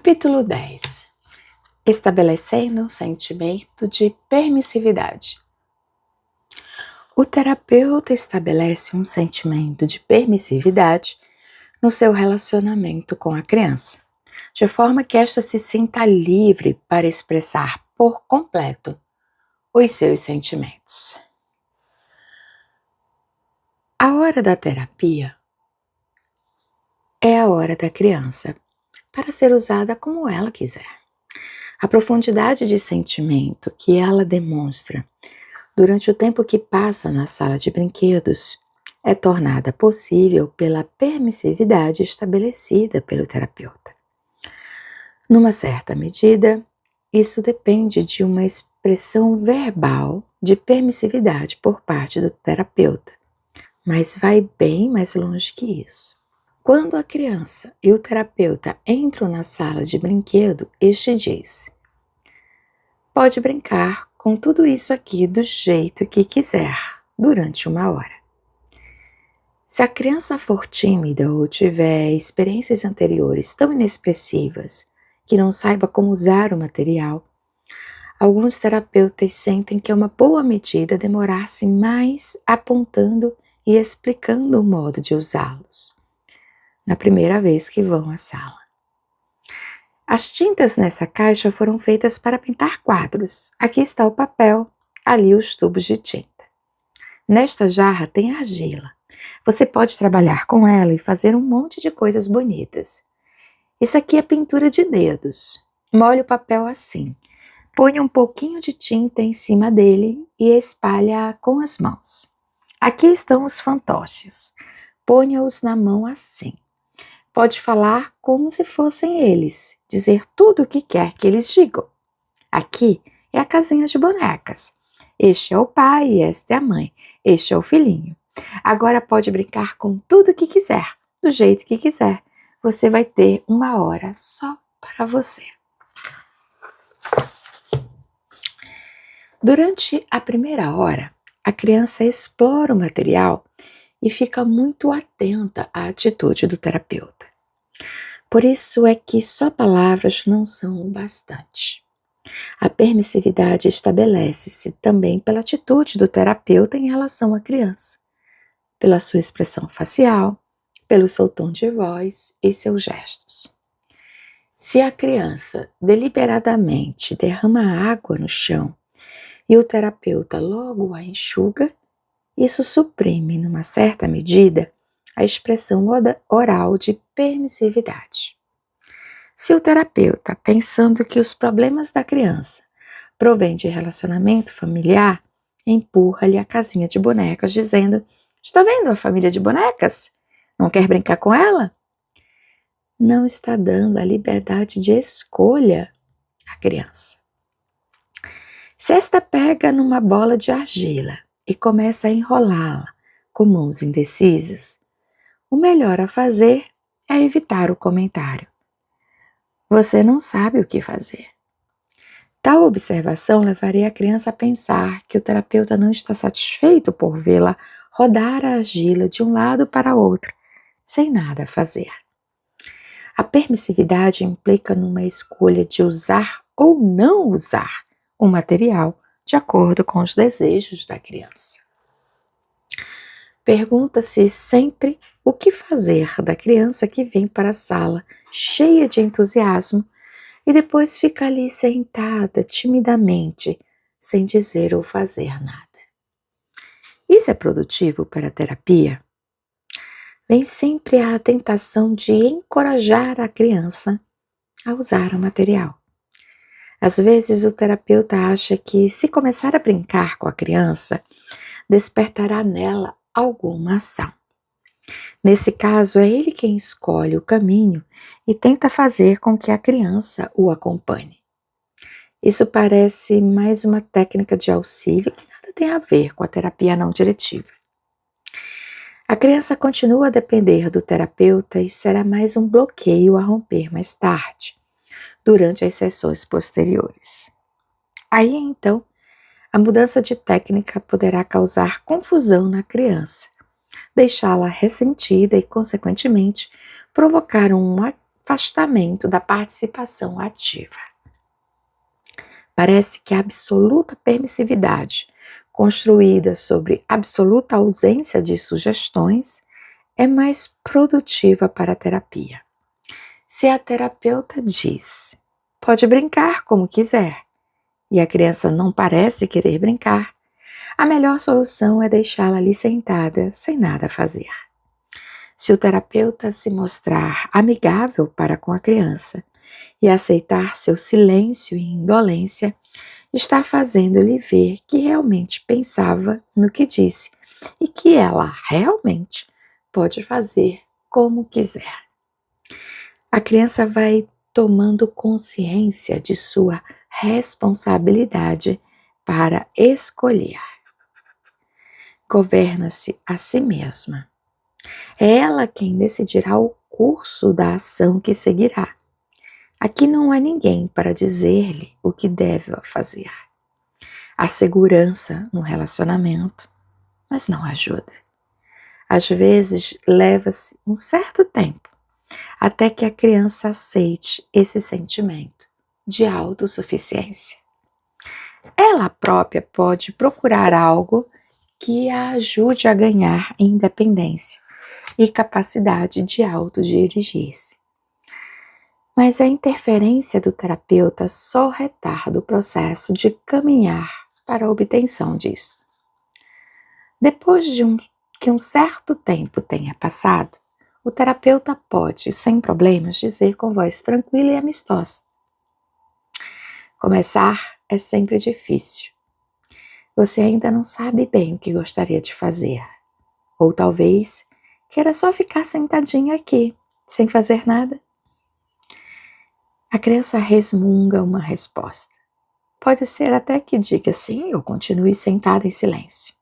Capítulo 10. Estabelecendo um sentimento de permissividade. O terapeuta estabelece um sentimento de permissividade no seu relacionamento com a criança, de forma que esta se sinta livre para expressar por completo os seus sentimentos. A hora da terapia é a hora da criança, para ser usada como ela quiser. A profundidade de sentimento que ela demonstra durante o tempo que passa na sala de brinquedos é tornada possível pela permissividade estabelecida pelo terapeuta. Numa certa medida, isso depende de uma expressão verbal de permissividade por parte do terapeuta, mas vai bem mais longe que isso. Quando a criança e o terapeuta entram na sala de brinquedo, este diz: pode brincar com tudo isso aqui do jeito que quiser, durante 1 hora. Se a criança for tímida ou tiver experiências anteriores tão inexpressivas que não saiba como usar o material, alguns terapeutas sentem que é uma boa medida demorar-se mais apontando e explicando o modo de usá-los na primeira vez que vão à sala. As tintas nessa caixa foram feitas para pintar quadros. Aqui está o papel, ali os tubos de tinta. Nesta jarra tem argila. Você pode trabalhar com ela e fazer um monte de coisas bonitas. Isso aqui é pintura de dedos. Molhe o papel assim. Põe um pouquinho de tinta em cima dele e espalha com as mãos. Aqui estão os fantoches. Ponha-os na mão assim. Pode falar como se fossem eles, dizer tudo o que quer que eles digam. Aqui é a casinha de bonecas. Este é o pai e esta é a mãe. Este é o filhinho. Agora pode brincar com tudo o que quiser, do jeito que quiser. Você vai ter 1 hora só para você. Durante a primeira hora, a criança explora o material e fica muito atenta à atitude do terapeuta. Por isso é que só palavras não são o bastante. A permissividade estabelece-se também pela atitude do terapeuta em relação à criança, pela sua expressão facial, pelo seu tom de voz e seus gestos. Se a criança deliberadamente derrama água no chão e o terapeuta logo a enxuga, isso suprime, numa certa medida, a expressão oral de permissividade. Se o terapeuta, pensando que os problemas da criança provêm de relacionamento familiar, empurra-lhe a casinha de bonecas, dizendo: está vendo a família de bonecas? Não quer brincar com ela? Não está dando a liberdade de escolha à criança. Se esta pega numa bola de argila e começa a enrolá-la com mãos indecisas, o melhor a fazer é evitar o comentário. Você não sabe o que fazer. Tal observação levaria a criança a pensar que o terapeuta não está satisfeito por vê-la rodar a argila de um lado para outro, sem nada a fazer. A permissividade implica numa escolha de usar ou não usar o material de acordo com os desejos da criança. Pergunta-se sempre o que fazer da criança que vem para a sala cheia de entusiasmo e depois fica ali sentada timidamente, sem dizer ou fazer nada. Isso é produtivo para a terapia? Vem sempre a tentação de encorajar a criança a usar o material. Às vezes o terapeuta acha que, se começar a brincar com a criança, despertará nela alguma ação. Nesse caso, é ele quem escolhe o caminho e tenta fazer com que a criança o acompanhe. Isso parece mais uma técnica de auxílio que nada tem a ver com a terapia não diretiva. A criança continua a depender do terapeuta e será mais um bloqueio a romper mais tarde, durante as sessões posteriores. Aí, então, a mudança de técnica poderá causar confusão na criança, deixá-la ressentida e, consequentemente, provocar afastamento da participação ativa. Parece que a absoluta permissividade, construída sobre absoluta ausência de sugestões, é mais produtiva para a terapia. Se a terapeuta diz, pode brincar como quiser, e a criança não parece querer brincar, a melhor solução é deixá-la ali sentada, sem nada a fazer. Se o terapeuta se mostrar amigável para com a criança e aceitar seu silêncio e indolência, está fazendo-lhe ver que realmente pensava no que disse e que ela realmente pode fazer como quiser. A criança vai tomando consciência de sua responsabilidade para escolher. Governa-se a si mesma. É ela quem decidirá o curso da ação que seguirá. Aqui não há ninguém para dizer-lhe o que deve fazer. Há segurança no relacionamento, mas não ajuda. Às vezes, leva-se um certo tempo até que a criança aceite esse sentimento de autossuficiência. Ela própria pode procurar algo que a ajude a ganhar independência e capacidade de autodirigir-se. Mas a interferência do terapeuta só retarda o processo de caminhar para a obtenção disto. Depois de que um certo tempo tenha passado, o terapeuta pode, sem problemas, dizer com voz tranquila e amistosa: começar é sempre difícil. Você ainda não sabe bem o que gostaria de fazer. Ou talvez queira só ficar sentadinho aqui, sem fazer nada. A criança resmunga uma resposta. Pode ser até que diga sim ou continue sentada em silêncio.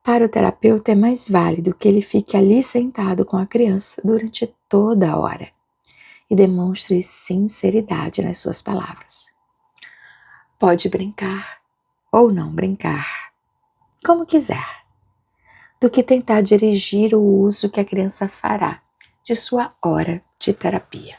Para o terapeuta é mais válido que ele fique ali sentado com a criança durante toda a hora e demonstre sinceridade nas suas palavras. Pode brincar ou não brincar, como quiser, do que tentar dirigir o uso que a criança fará de sua hora de terapia.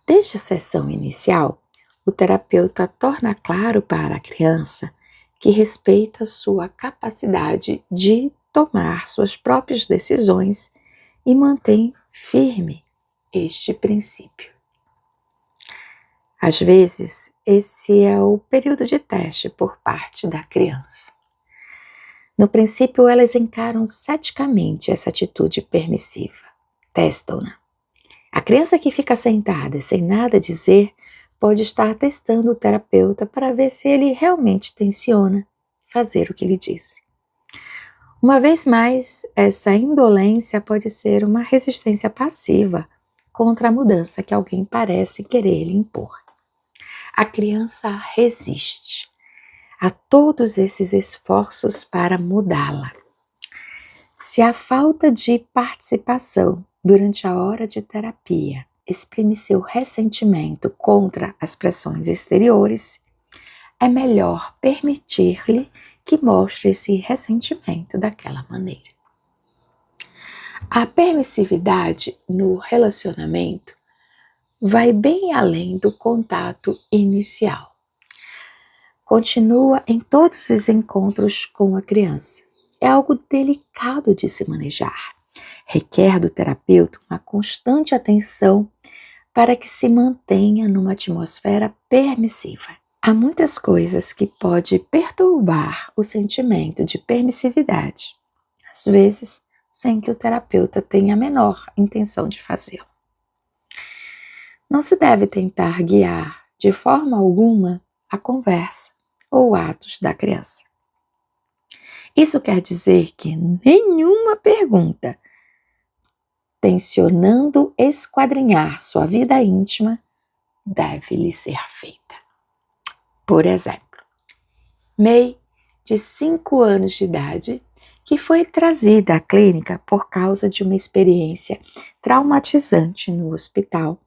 Desde a sessão inicial, o terapeuta torna claro para a criança que respeita sua capacidade de tomar suas próprias decisões e mantém firme este princípio. Às vezes, esse é o período de teste por parte da criança. No princípio, elas encaram ceticamente essa atitude permissiva, testam-na. A criança que fica sentada sem nada dizer pode estar testando o terapeuta para ver se ele realmente tenciona fazer o que lhe disse. Uma vez mais, essa indolência pode ser uma resistência passiva contra a mudança que alguém parece querer lhe impor. A criança resiste a todos esses esforços para mudá-la. Se a falta de participação durante a hora de terapia exprime seu ressentimento contra as pressões exteriores, é melhor permitir-lhe que mostre esse ressentimento daquela maneira. A permissividade no relacionamento vai bem além do contato inicial. Continua em todos os encontros com a criança. É algo delicado de se manejar. Requer do terapeuta uma constante atenção para que se mantenha numa atmosfera permissiva. Há muitas coisas que podem perturbar o sentimento de permissividade, às vezes sem que o terapeuta tenha a menor intenção de fazê-lo. Não se deve tentar guiar de forma alguma a conversa ou atos da criança. Isso quer dizer que nenhuma pergunta tensionando esquadrinhar sua vida íntima deve lhe ser feita. Por exemplo, May, de 5 anos de idade, que foi trazida à clínica por causa de uma experiência traumatizante no hospital,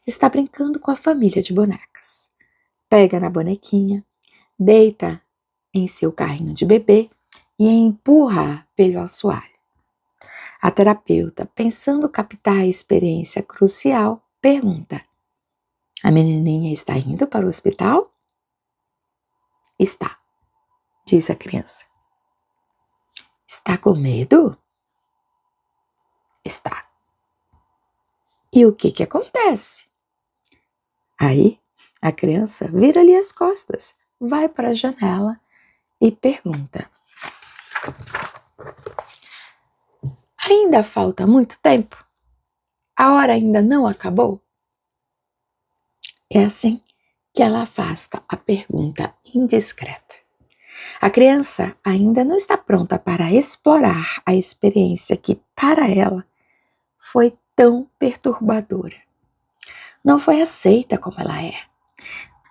está brincando com a família de bonecas. Pega na bonequinha, deita em seu carrinho de bebê e empurra pelo assoalho. A terapeuta, pensando captar a experiência crucial, pergunta: a menininha está indo para o hospital? Está, diz a criança. Está com medo? Está. E o que acontece? Aí, a criança vira-lhe as costas, vai para a janela e pergunta: ainda falta muito tempo? A hora ainda não acabou? É assim que ela afasta a pergunta indiscreta. A criança ainda não está pronta para explorar a experiência que, para ela, foi tão perturbadora. Não foi aceita como ela é.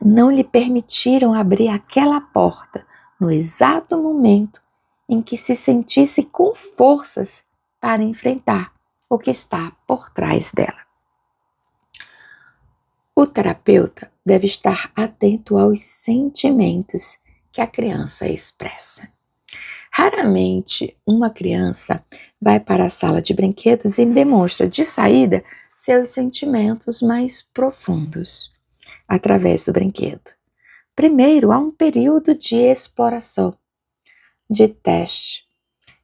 Não lhe permitiram abrir aquela porta no exato momento em que se sentisse com forças para enfrentar o que está por trás dela. O terapeuta deve estar atento aos sentimentos que a criança expressa. Raramente uma criança vai para a sala de brinquedos e demonstra de saída seus sentimentos mais profundos através do brinquedo. Primeiro, há um período de exploração, de teste,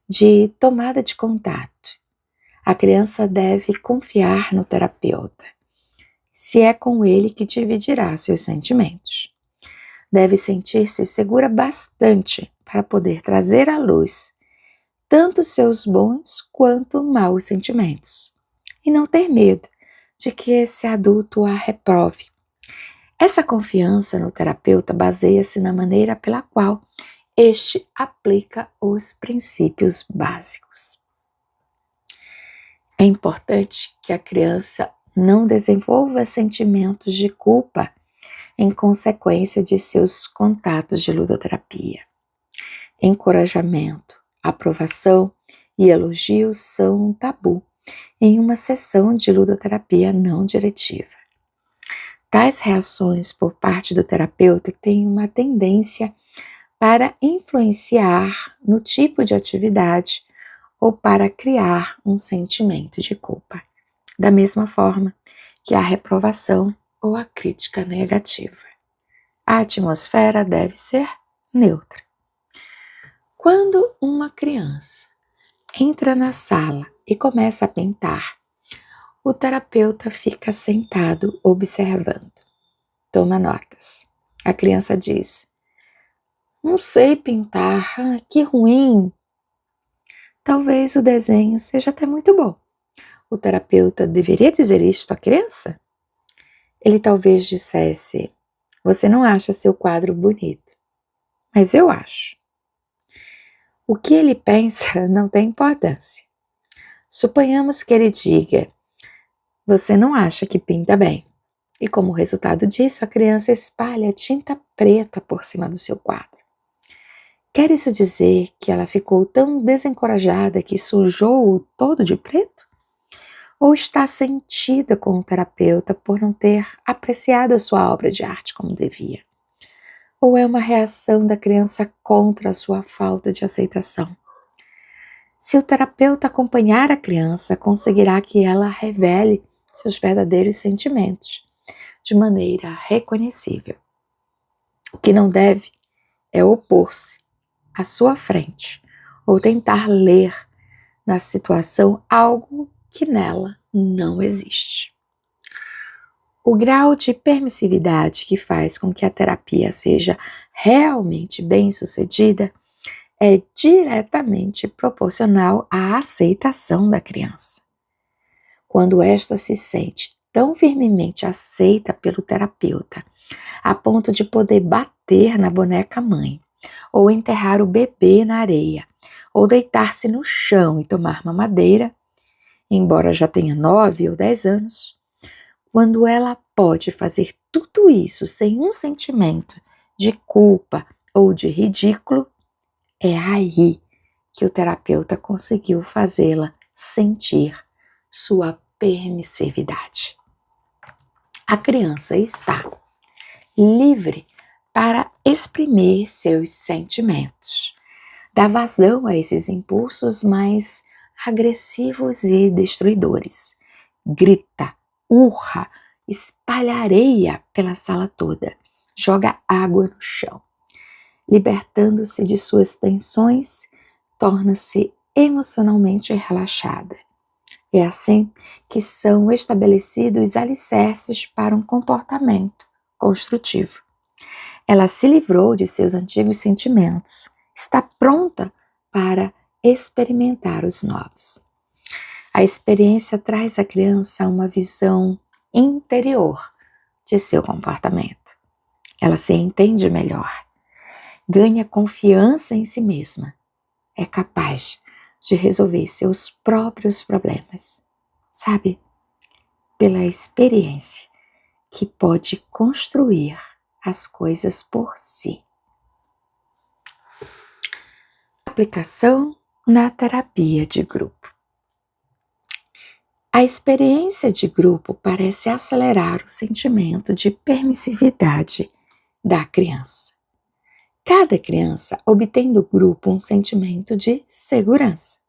de tomada de contato. A criança deve confiar no terapeuta, se é com ele que dividirá seus sentimentos. Deve sentir-se segura bastante para poder trazer à luz tanto seus bons quanto maus sentimentos, e não ter medo de que esse adulto a reprove. Essa confiança no terapeuta baseia-se na maneira pela qual este aplica os princípios básicos. É importante que a criança não desenvolva sentimentos de culpa em consequência de seus contatos de ludoterapia. Encorajamento, aprovação e elogios são um tabu em uma sessão de ludoterapia não diretiva. Tais reações por parte do terapeuta têm uma tendência para influenciar no tipo de atividade ou para criar um sentimento de culpa, da mesma forma que a reprovação ou a crítica negativa. A atmosfera deve ser neutra. Quando uma criança entra na sala e começa a pintar, o terapeuta fica sentado observando. Toma notas. A criança diz: não sei pintar, que ruim. Talvez o desenho seja até muito bom. O terapeuta deveria dizer isto à criança? Ele talvez dissesse: você não acha seu quadro bonito, mas eu acho. O que ele pensa não tem importância. Suponhamos que ele diga: você não acha que pinta bem. E como resultado disso, a criança espalha tinta preta por cima do seu quadro. Quer isso dizer que ela ficou tão desencorajada que sujou-o todo de preto? Ou está sentida com o terapeuta por não ter apreciado a sua obra de arte como devia? Ou é uma reação da criança contra a sua falta de aceitação? Se o terapeuta acompanhar a criança, conseguirá que ela revele seus verdadeiros sentimentos de maneira reconhecível. O que não deve é opor-se à sua frente ou tentar ler na situação algo que nela não existe. O grau de permissividade que faz com que a terapia seja realmente bem-sucedida é diretamente proporcional à aceitação da criança. Quando esta se sente tão firmemente aceita pelo terapeuta, a ponto de poder bater na boneca mãe, ou enterrar o bebê na areia, ou deitar-se no chão e tomar mamadeira, embora já tenha 9 ou 10 anos, quando ela pode fazer tudo isso sem um sentimento de culpa ou de ridículo, é aí que o terapeuta conseguiu fazê-la sentir sua permissividade. A criança está livre para exprimir seus sentimentos, dar vazão a esses impulsos, mas agressivos e destruidores. Grita, urra, espalha areia pela sala toda, joga água no chão. Libertando-se de suas tensões, torna-se emocionalmente relaxada. É assim que são estabelecidos alicerces para um comportamento construtivo. Ela se livrou de seus antigos sentimentos, está pronta para experimentar os novos. A experiência traz à criança uma visão interior de seu comportamento. Ela se entende melhor, ganha confiança em si mesma, é capaz de resolver seus próprios problemas. Sabe, pela experiência que pode construir as coisas por si. Aplicação na terapia de grupo. A experiência de grupo parece acelerar o sentimento de permissividade da criança. Cada criança obtém do grupo um sentimento de segurança.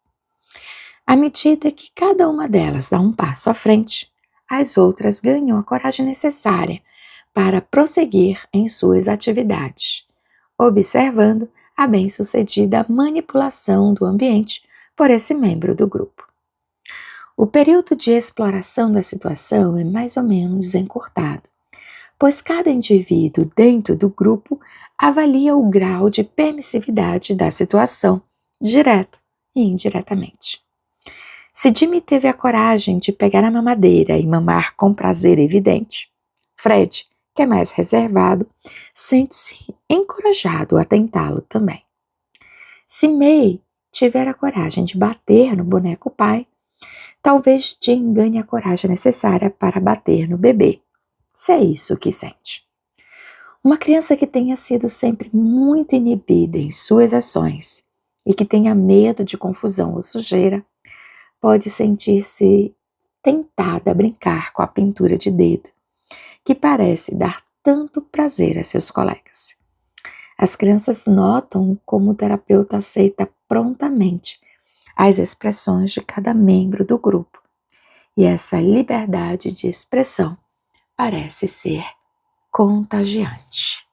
À medida que cada uma delas dá um passo à frente, as outras ganham a coragem necessária para prosseguir em suas atividades, observando a bem-sucedida manipulação do ambiente por esse membro do grupo. O período de exploração da situação é mais ou menos encurtado, pois cada indivíduo dentro do grupo avalia o grau de permissividade da situação, direta e indiretamente. Se Jimmy teve a coragem de pegar a mamadeira e mamar com prazer evidente, Fred, que é mais reservado, sente-se encorajado a tentá-lo também. Se May tiver a coragem de bater no boneco pai, talvez Jim ganhe a coragem necessária para bater no bebê, se é isso que sente. Uma criança que tenha sido sempre muito inibida em suas ações e que tenha medo de confusão ou sujeira, pode sentir-se tentada a brincar com a pintura de dedo, que parece dar tanto prazer a seus colegas. As crianças notam como o terapeuta aceita prontamente as expressões de cada membro do grupo, e essa liberdade de expressão parece ser contagiante.